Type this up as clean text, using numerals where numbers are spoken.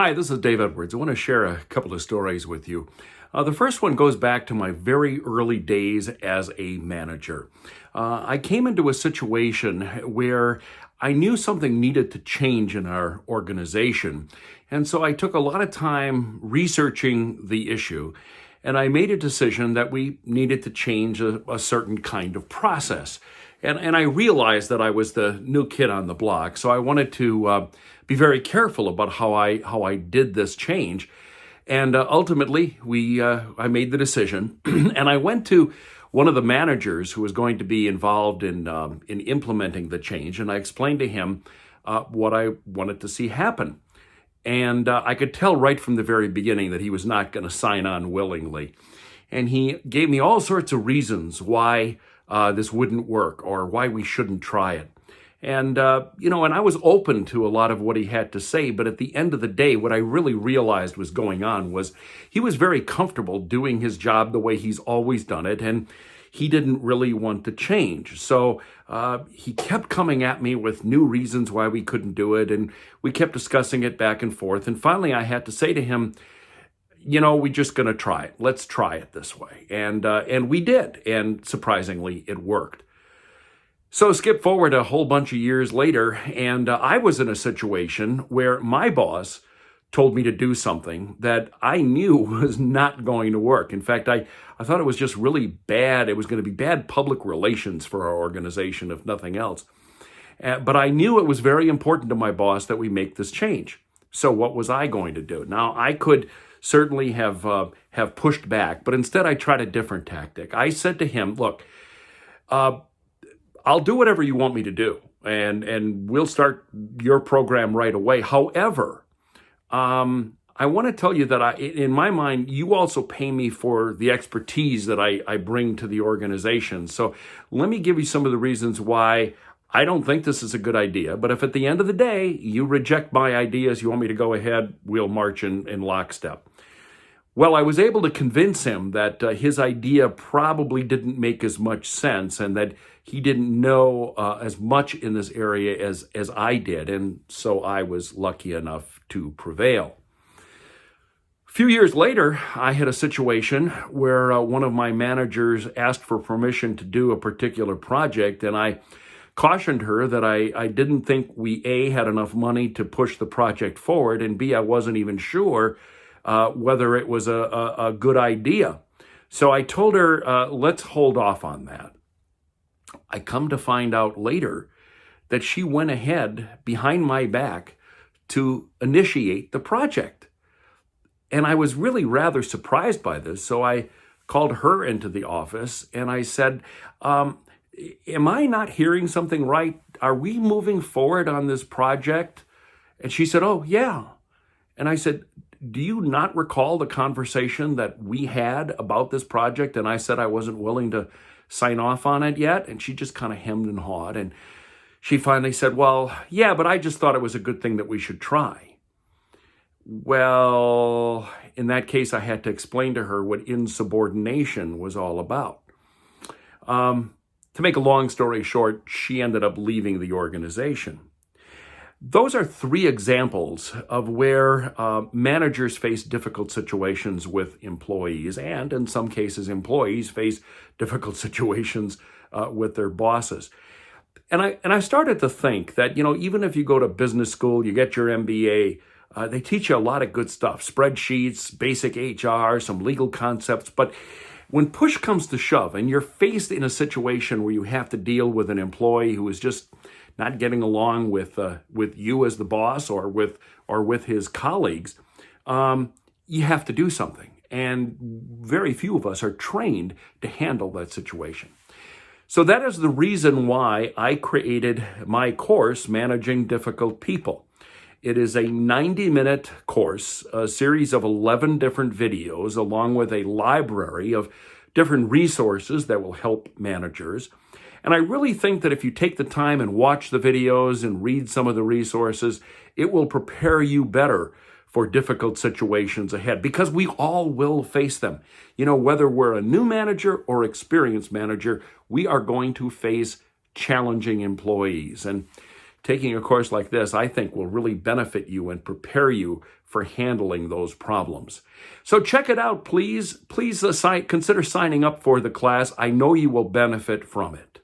Hi, this is Dave Edwards. I want to share a couple of stories with you. The first one goes back to my very early days as a manager. I came into a situation where I knew something needed to change in our organization. And so I took a lot of time researching the issue, and I made a decision that we needed to change a certain kind of process. And I realized that I was the new kid on the block, so I wanted to be very careful about how I did this change. And ultimately, I made the decision, and I went to one of the managers who was going to be involved in implementing the change, and I explained to him what I wanted to see happen. And I could tell right from the very beginning that he was not going to sign on willingly. And he gave me all sorts of reasons why this wouldn't work or why we shouldn't try it. And I was open to a lot of what he had to say, but at the end of the day, what I really realized was going on was he was very comfortable doing his job the way he's always done it, and he didn't really want to change. So he kept coming at me with new reasons why we couldn't do it, and we kept discussing it back and forth. And finally, I had to say to him, we're just going to try it. Let's try it this way. And we did, and surprisingly, it worked. So skip forward a whole bunch of years later, and I was in a situation where my boss told me to do something that I knew was not going to work. In fact, I thought it was just really bad. It was going to be bad public relations for our organization, if nothing else. But I knew it was very important to my boss that we make this change. So what was I going to do? Now, I could certainly have pushed back, but instead I tried a different tactic. I said to him, look, I'll do whatever you want me to do, and we'll start your program right away. However, I want to tell you that in my mind, you also pay me for the expertise that I bring to the organization. So let me give you some of the reasons why I don't think this is a good idea. But if at the end of the day, you reject my ideas, you want me to go ahead, we'll march in lockstep. Well, I was able to convince him that his idea probably didn't make as much sense and that he didn't know as much in this area as I did. And so I was lucky enough to prevail. A few years later, I had a situation where one of my managers asked for permission to do a particular project, and I cautioned her that I didn't think we, A, had enough money to push the project forward, and B, I wasn't even sure whether it was a good idea. So I told her, let's hold off on that. I come to find out later that she went ahead behind my back to initiate the project. And I was really rather surprised by this. So I called her into the office and I said, am I not hearing something right? Are we moving forward on this project? And she said, oh, yeah. And I said, do you not recall the conversation that we had about this project? And I said I wasn't willing to sign off on it yet. And she just kind of hemmed and hawed. And she finally said, well, yeah, but I just thought it was a good thing that we should try. Well, in that case, I had to explain to her what insubordination was all about. To make a long story short, she ended up leaving the organization. Those are three examples of where managers face difficult situations with employees, and in some cases, employees face difficult situations with their bosses. And I started to think that, even if you go to business school, you get your MBA, they teach you a lot of good stuff, spreadsheets, basic HR, some legal concepts. But when push comes to shove and you're faced in a situation where you have to deal with an employee who is just not getting along with you as the boss or with his colleagues, you have to do something. And very few of us are trained to handle that situation. So that is the reason why I created my course, Managing Difficult People. It is a 90-minute course, a series of 11 different videos, along with a library of different resources that will help managers. And I really think that if you take the time and watch the videos and read some of the resources, it will prepare you better for difficult situations ahead, because we all will face them. Whether we're a new manager or experienced manager, we are going to face challenging employees. And taking a course like this, I think, will really benefit you and prepare you for handling those problems. So check it out, please. Please consider signing up for the class. I know you will benefit from it.